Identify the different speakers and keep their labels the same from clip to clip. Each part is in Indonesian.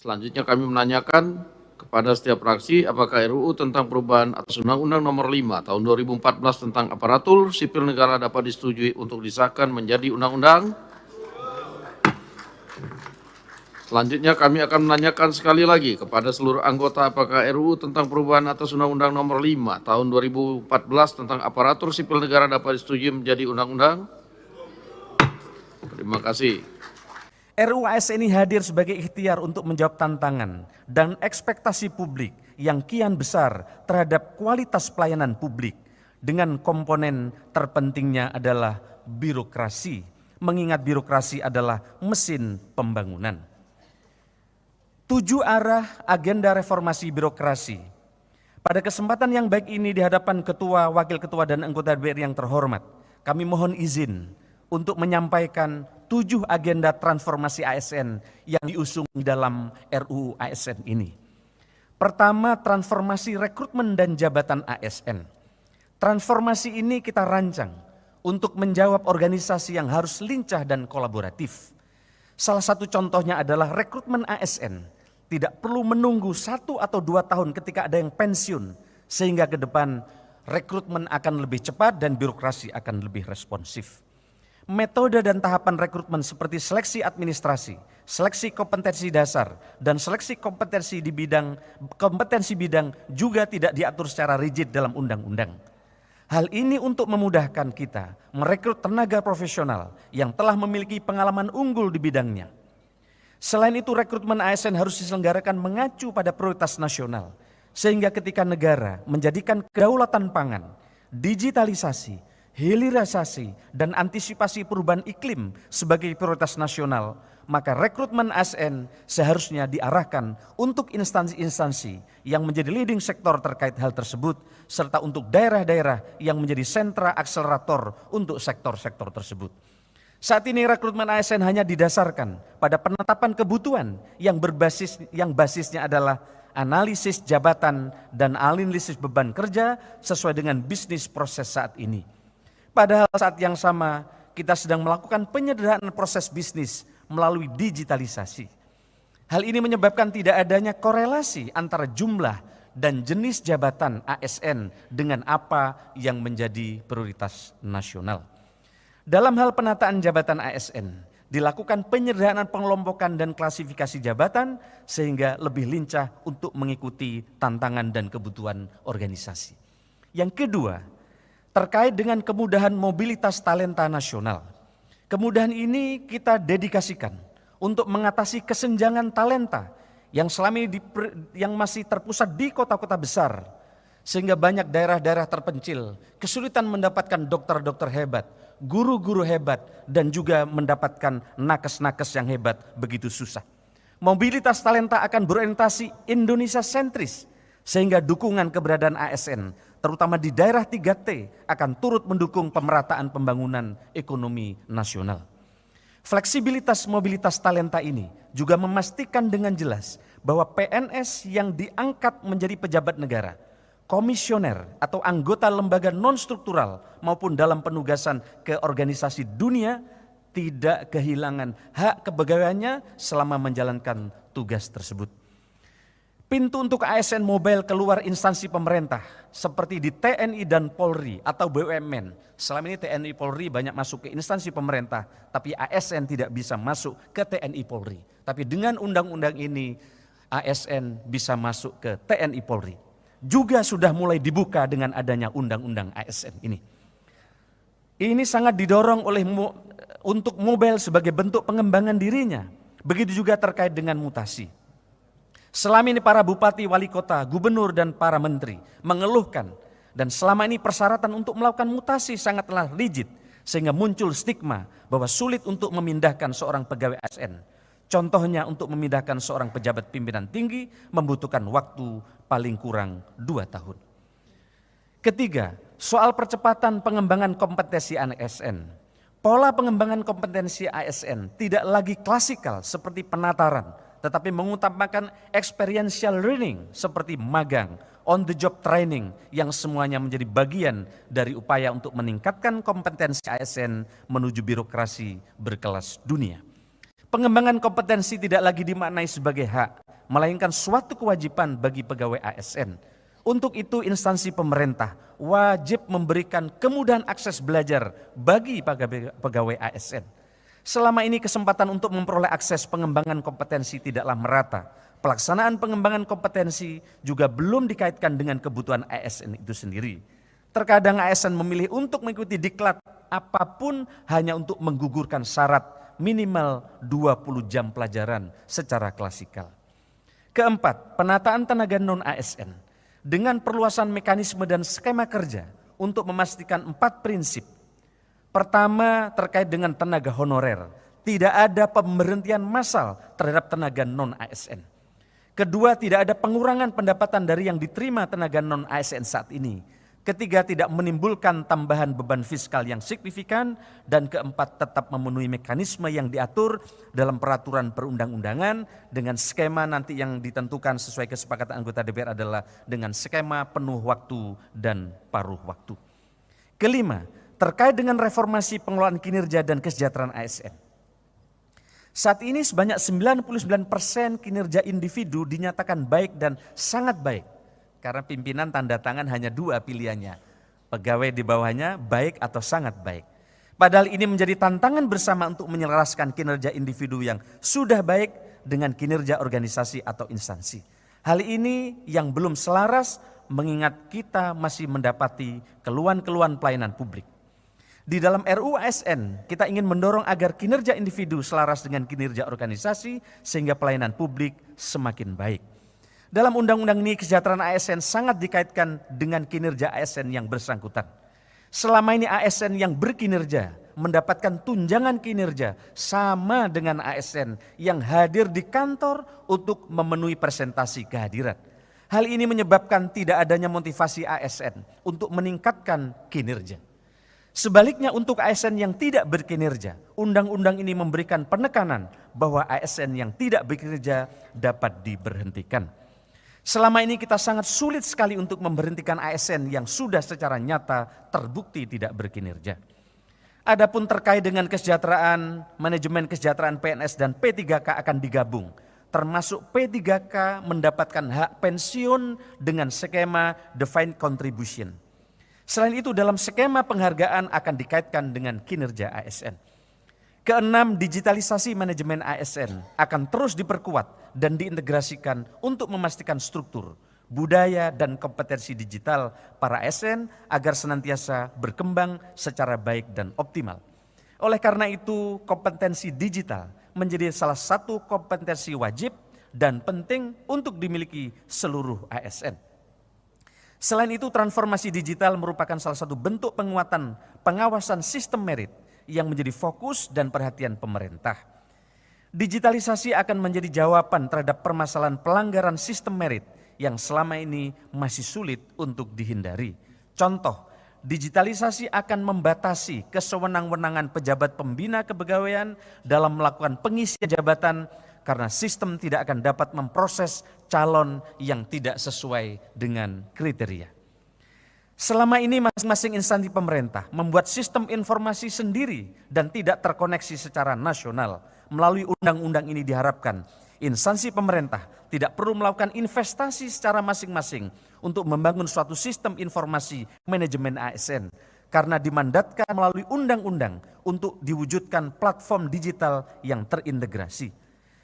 Speaker 1: Selanjutnya kami menanyakan kepada setiap fraksi apakah RUU tentang perubahan atas Undang-Undang Nomor 5 Tahun 2014 tentang Aparatur Sipil Negara dapat disetujui untuk disahkan menjadi undang-undang. Selanjutnya kami akan menanyakan sekali lagi kepada seluruh anggota apakah RUU tentang perubahan atas Undang-Undang Nomor 5 Tahun 2014 tentang Aparatur Sipil Negara dapat disetujui menjadi undang-undang. Terima kasih.
Speaker 2: RUU ASN ini hadir sebagai ikhtiar untuk menjawab tantangan dan ekspektasi publik yang kian besar terhadap kualitas pelayanan publik dengan komponen terpentingnya adalah birokrasi, mengingat birokrasi adalah mesin pembangunan. 7 arah agenda reformasi birokrasi. Pada kesempatan yang baik ini di hadapan Ketua, Wakil Ketua, dan anggota DPR yang terhormat, kami mohon izin untuk menyampaikan 7 agenda transformasi ASN yang diusung dalam RUU ASN ini. Pertama, transformasi rekrutmen dan jabatan ASN. Transformasi ini kita rancang untuk menjawab organisasi yang harus lincah dan kolaboratif. Salah satu contohnya adalah rekrutmen ASN. Tidak perlu menunggu 1 atau 2 tahun ketika ada yang pensiun, sehingga ke depan rekrutmen akan lebih cepat dan birokrasi akan lebih responsif. Metode dan tahapan rekrutmen seperti seleksi administrasi, seleksi kompetensi dasar, dan seleksi kompetensi bidang juga tidak diatur secara rigid dalam undang-undang. Hal ini untuk memudahkan kita merekrut tenaga profesional yang telah memiliki pengalaman unggul di bidangnya. Selain itu, rekrutmen ASN harus diselenggarakan mengacu pada prioritas nasional, sehingga ketika negara menjadikan kedaulatan pangan, digitalisasi, hilirisasi, dan antisipasi perubahan iklim sebagai prioritas nasional, maka rekrutmen ASN seharusnya diarahkan untuk instansi-instansi yang menjadi leading sektor terkait hal tersebut, serta untuk daerah-daerah yang menjadi sentra akselerator untuk sektor-sektor tersebut. Saat ini rekrutmen ASN hanya didasarkan pada penetapan kebutuhan yang basisnya adalah analisis jabatan dan analisis beban kerja sesuai dengan bisnis proses saat ini. Padahal saat yang sama kita sedang melakukan penyederhanaan proses bisnis melalui digitalisasi. Hal ini menyebabkan tidak adanya korelasi antara jumlah dan jenis jabatan ASN dengan apa yang menjadi prioritas nasional. Dalam hal penataan jabatan ASN, dilakukan penyederhanaan pengelompokan dan klasifikasi jabatan sehingga lebih lincah untuk mengikuti tantangan dan kebutuhan organisasi. Yang kedua, terkait dengan kemudahan mobilitas talenta nasional. Kemudahan ini kita dedikasikan untuk mengatasi kesenjangan talenta yang selama ini yang masih terpusat di kota-kota besar, sehingga banyak daerah-daerah terpencil kesulitan mendapatkan dokter-dokter hebat, guru-guru hebat, dan juga mendapatkan nakes-nakes yang hebat begitu susah. Mobilitas talenta akan berorientasi Indonesia sentris, sehingga dukungan keberadaan ASN terutama di daerah 3T akan turut mendukung pemerataan pembangunan ekonomi nasional. Fleksibilitas mobilitas talenta ini juga memastikan dengan jelas bahwa PNS yang diangkat menjadi pejabat negara, komisioner atau anggota lembaga non-struktural maupun dalam penugasan ke organisasi dunia tidak kehilangan hak kepegawaiannya selama menjalankan tugas tersebut. Pintu untuk ASN mobile keluar instansi pemerintah seperti di TNI dan Polri atau BUMN. Selama ini TNI Polri banyak masuk ke instansi pemerintah, tapi ASN tidak bisa masuk ke TNI Polri. Tapi dengan undang-undang ini ASN bisa masuk ke TNI Polri. Juga sudah mulai dibuka dengan adanya undang-undang ASN ini. Ini sangat didorong untuk mobile sebagai bentuk pengembangan dirinya. Begitu juga terkait dengan mutasi. Selama ini para bupati, wali kota, gubernur, dan para menteri mengeluhkan dan selama ini persyaratan untuk melakukan mutasi sangatlah rigid sehingga muncul stigma bahwa sulit untuk memindahkan seorang pegawai ASN. Contohnya untuk memindahkan seorang pejabat pimpinan tinggi membutuhkan waktu paling kurang 2 tahun. Ketiga, soal percepatan pengembangan kompetensi ASN. Pola pengembangan kompetensi ASN tidak lagi klasikal seperti penataran, tetapi mengutamakan experiential learning seperti magang, on the job training yang semuanya menjadi bagian dari upaya untuk meningkatkan kompetensi ASN menuju birokrasi berkelas dunia. Pengembangan kompetensi tidak lagi dimaknai sebagai hak, melainkan suatu kewajiban bagi pegawai ASN. Untuk itu instansi pemerintah wajib memberikan kemudahan akses belajar bagi pegawai ASN. Selama ini kesempatan untuk memperoleh akses pengembangan kompetensi tidaklah merata. Pelaksanaan pengembangan kompetensi juga belum dikaitkan dengan kebutuhan ASN itu sendiri. Terkadang ASN memilih untuk mengikuti diklat apapun hanya untuk menggugurkan syarat minimal 20 jam pelajaran secara klasikal. Keempat, penataan tenaga non-ASN dengan perluasan mekanisme dan skema kerja untuk memastikan 4 prinsip. Pertama, terkait dengan tenaga honorer. Tidak ada pemberhentian massal terhadap tenaga non-ASN. Kedua, tidak ada pengurangan pendapatan dari yang diterima tenaga non-ASN saat ini. Ketiga, tidak menimbulkan tambahan beban fiskal yang signifikan. Dan keempat, tetap memenuhi mekanisme yang diatur dalam peraturan perundang-undangan dengan skema nanti yang ditentukan sesuai kesepakatan anggota DPR adalah dengan skema penuh waktu dan paruh waktu. Kelima, terkait dengan reformasi pengelolaan kinerja dan kesejahteraan ASN. Saat ini sebanyak 99% kinerja individu dinyatakan baik dan sangat baik. Karena pimpinan tanda tangan hanya 2 pilihannya. Pegawai di bawahnya baik atau sangat baik. Padahal ini menjadi tantangan bersama untuk menyelaraskan kinerja individu yang sudah baik dengan kinerja organisasi atau instansi. Hal ini yang belum selaras mengingat kita masih mendapati keluhan-keluhan pelayanan publik. Di dalam RUU ASN kita ingin mendorong agar kinerja individu selaras dengan kinerja organisasi sehingga pelayanan publik semakin baik. Dalam undang-undang ini kesejahteraan ASN sangat dikaitkan dengan kinerja ASN yang bersangkutan. Selama ini ASN yang berkinerja mendapatkan tunjangan kinerja sama dengan ASN yang hadir di kantor untuk memenuhi presentasi kehadiran. Hal ini menyebabkan tidak adanya motivasi ASN untuk meningkatkan kinerja. Sebaliknya untuk ASN yang tidak berkinerja, undang-undang ini memberikan penekanan bahwa ASN yang tidak bekerja dapat diberhentikan. Selama ini kita sangat sulit sekali untuk memberhentikan ASN yang sudah secara nyata terbukti tidak berkinerja. Adapun terkait dengan kesejahteraan, manajemen kesejahteraan PNS dan P3K akan digabung. Termasuk P3K mendapatkan hak pensiun dengan skema defined contribution. Selain itu dalam skema penghargaan akan dikaitkan dengan kinerja ASN. Keenam, digitalisasi manajemen ASN akan terus diperkuat dan diintegrasikan untuk memastikan struktur, budaya dan kompetensi digital para ASN agar senantiasa berkembang secara baik dan optimal. Oleh karena itu, kompetensi digital menjadi salah satu kompetensi wajib dan penting untuk dimiliki seluruh ASN. Selain itu, transformasi digital merupakan salah satu bentuk penguatan pengawasan sistem merit yang menjadi fokus dan perhatian pemerintah. Digitalisasi akan menjadi jawaban terhadap permasalahan pelanggaran sistem merit yang selama ini masih sulit untuk dihindari. Contoh, digitalisasi akan membatasi kesewenang-wenangan pejabat pembina kepegawaian dalam melakukan pengisian jabatan karena sistem tidak akan dapat memproses calon yang tidak sesuai dengan kriteria. Selama ini masing-masing instansi pemerintah membuat sistem informasi sendiri dan tidak terkoneksi secara nasional. Melalui undang-undang ini diharapkan instansi pemerintah tidak perlu melakukan investasi secara masing-masing untuk membangun suatu sistem informasi manajemen ASN. Karena dimandatkan melalui undang-undang untuk diwujudkan platform digital yang terintegrasi.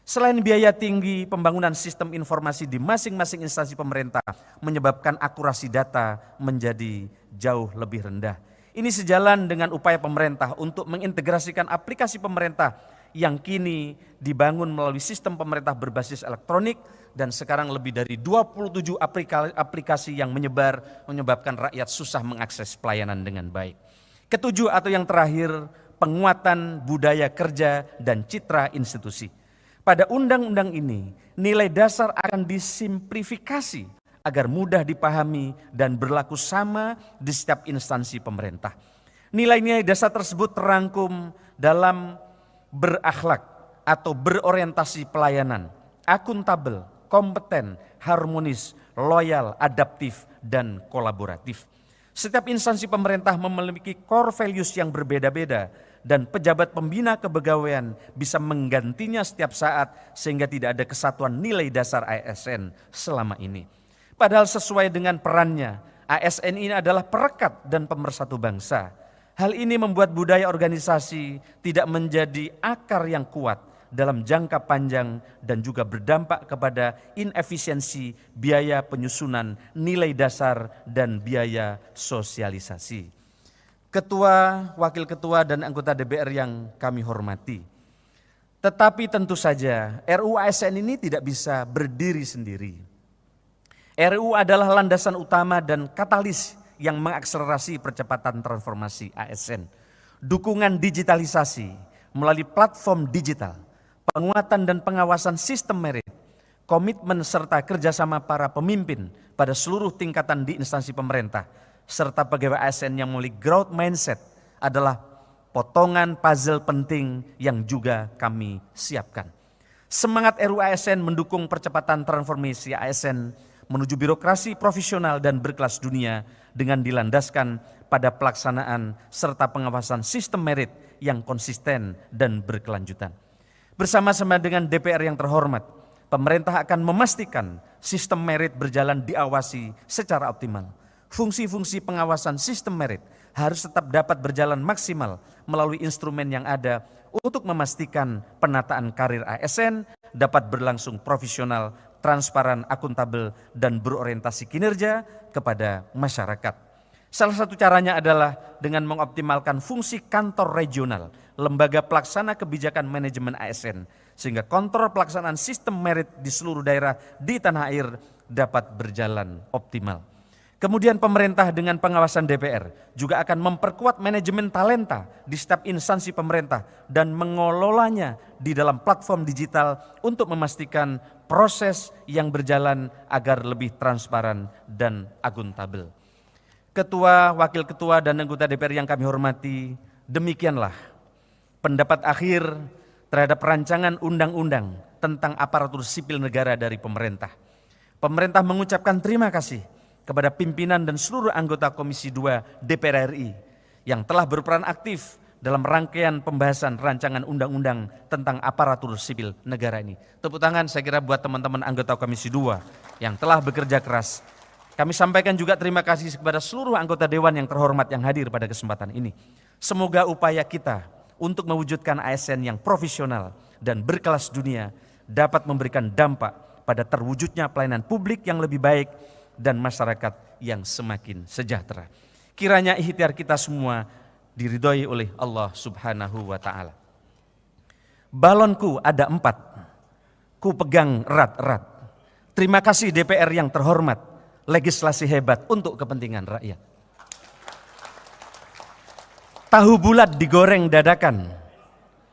Speaker 2: Selain biaya tinggi, pembangunan sistem informasi di masing-masing instansi pemerintah menyebabkan akurasi data menjadi jauh lebih rendah. Ini sejalan dengan upaya pemerintah untuk mengintegrasikan aplikasi pemerintah yang kini dibangun melalui sistem pemerintah berbasis elektronik dan sekarang lebih dari 27 aplikasi yang menyebabkan rakyat susah mengakses pelayanan dengan baik. Ketujuh atau yang terakhir, penguatan budaya kerja dan citra institusi. Pada undang-undang ini, nilai dasar akan disimplifikasi agar mudah dipahami dan berlaku sama di setiap instansi pemerintah. Nilai-nilai dasar tersebut terangkum dalam berakhlak atau berorientasi pelayanan, akuntabel, kompeten, harmonis, loyal, adaptif, dan kolaboratif. Setiap instansi pemerintah memiliki core values yang berbeda-beda dan pejabat pembina kepegawaian bisa menggantinya setiap saat sehingga tidak ada kesatuan nilai dasar ASN selama ini. Padahal sesuai dengan perannya, ASN ini adalah perekat dan pemersatu bangsa. Hal ini membuat budaya organisasi tidak menjadi akar yang kuat dalam jangka panjang dan juga berdampak kepada inefisiensi biaya penyusunan nilai dasar dan biaya sosialisasi. Ketua, wakil ketua, dan anggota DPR yang kami hormati. Tetapi tentu saja RUU ASN ini tidak bisa berdiri sendiri. RUU adalah landasan utama dan katalis yang mengakselerasi percepatan transformasi ASN. Dukungan digitalisasi melalui platform digital, penguatan dan pengawasan sistem merit, komitmen serta kerjasama para pemimpin pada seluruh tingkatan di instansi pemerintah, serta pegawai ASN yang memiliki growth mindset adalah potongan puzzle penting yang juga kami siapkan. Semangat RUU ASN mendukung percepatan transformasi ASN menuju birokrasi profesional dan berkelas dunia dengan dilandaskan pada pelaksanaan serta pengawasan sistem merit yang konsisten dan berkelanjutan. Bersama-sama dengan DPR yang terhormat, pemerintah akan memastikan sistem merit berjalan diawasi secara optimal. Fungsi-fungsi pengawasan sistem merit harus tetap dapat berjalan maksimal melalui instrumen yang ada untuk memastikan penataan karir ASN dapat berlangsung profesional, transparan, akuntabel, dan berorientasi kinerja kepada masyarakat. Salah satu caranya adalah dengan mengoptimalkan fungsi kantor regional, lembaga pelaksana kebijakan manajemen ASN, sehingga kontrol pelaksanaan sistem merit di seluruh daerah di tanah air dapat berjalan optimal. Kemudian pemerintah dengan pengawasan DPR juga akan memperkuat manajemen talenta di setiap instansi pemerintah dan mengelolanya di dalam platform digital untuk memastikan proses yang berjalan agar lebih transparan dan akuntabel. Ketua, wakil ketua, dan anggota DPR yang kami hormati, demikianlah pendapat akhir terhadap rancangan undang-undang tentang aparatur sipil negara dari pemerintah. Pemerintah mengucapkan terima kasih kepada pimpinan dan seluruh anggota Komisi 2 DPR RI yang telah berperan aktif dalam rangkaian pembahasan rancangan undang-undang tentang aparatur sipil negara ini. Tepuk tangan saya kira buat teman-teman anggota Komisi 2 yang telah bekerja keras. Kami sampaikan juga terima kasih kepada seluruh anggota Dewan yang terhormat yang hadir pada kesempatan ini. Semoga upaya kita untuk mewujudkan ASN yang profesional dan berkelas dunia dapat memberikan dampak pada terwujudnya pelayanan publik yang lebih baik dan masyarakat yang semakin sejahtera. Kiranya ikhtiar kita semua diridhoi oleh Allah Subhanahu wa Ta'ala. Balonku ada 4, ku pegang erat-erat. Terima kasih DPR yang terhormat, legislasi hebat untuk kepentingan rakyat. Tahu bulat digoreng dadakan,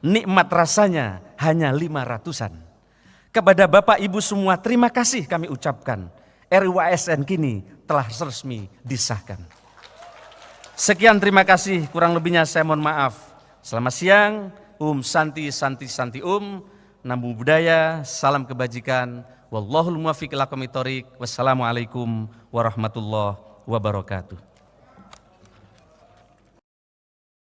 Speaker 2: nikmat rasanya hanya 500-an. Kepada Bapak Ibu semua terima kasih kami ucapkan. RUU ASN kini telah resmi disahkan. Sekian terima kasih, kurang lebihnya saya mohon maaf. Selamat siang, Santi Santi Santi Namo Buddhaya, salam kebajikan. Wallahul muwaffiq ila aqwamit thoriq. Wassalamualaikum warahmatullahi wabarakatuh.